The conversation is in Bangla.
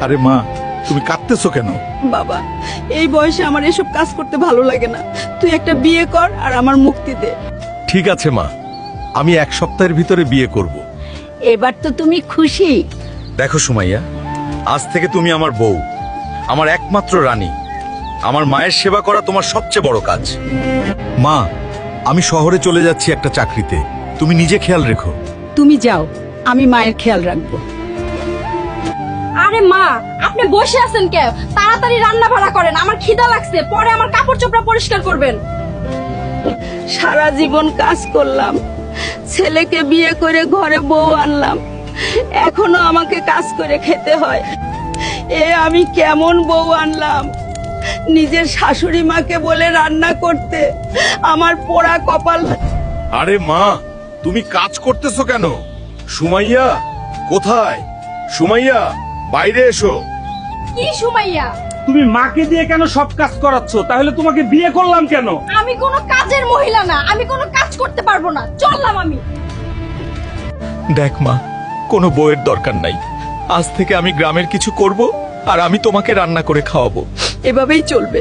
আরে মা, তুমি কাঁদতেছো কেন? বাবা, এই বয়সে আমার এসব কাজ করতে ভালো লাগে না। তুই একটা বিয়ে কর আর আমার মুক্তি দে। ঠিক আছে মা, আমি 1 সপ্তাহের ভিতরে বিয়ে করব। এবার তো তুমি খুশি। দেখো সুমাইয়া, আজ থেকে তুমি আমার বউ, আমার একমাত্র রানী। আমার মায়ের সেবা করা তোমার সবচেয়ে বড় কাজ। মা, আমি শহরে চলে যাচ্ছি একটা চাকরিতে, তুমি নিজে খেয়াল রেখো। তুমি যাও, আমি মায়ের খেয়াল রাখবো। আরে মা, আপনি বসে আছেন কেন? তাড়াতাড়ি রান্না বাড়া করেন, আমার খিদা লাগছে। পরে আমার কাপড় চোপড়া পরিষ্কার করবেন। সারা জীবন কাজ করলাম, ছেলেকে বিয়ে করে ঘরে বউ আনলাম, এখনো আমাকে কাজ করে খেতে হয়। আমি কেমন বউ আনলাম! নিজের শাশুড়ি মাকে বলে রান্না করতে, আমার পোড়া কপাল। আরে মা, তুমি কাজ করতেছো কেন? সুমাইয়া কোথায়? সুমাইয়া, বাইরে এসো। কি সুমাইয়া? তুমি মাকে দিয়ে কেন সব কাজ করাচ্ছ? তাহলে তোমাকে বিয়ে করলাম কেন? আমি কোনো কাজের মহিলা না, আমি কোনো কাজ করতে পারবো না। চললাম আমি। দেখ মা, কোনো বউয়ের দরকার নাই। আজ থেকে আমি গ্রামের কিছু করব আর আমি তোমাকে রান্না করে খাওয়াবো। এভাবেই চলবে।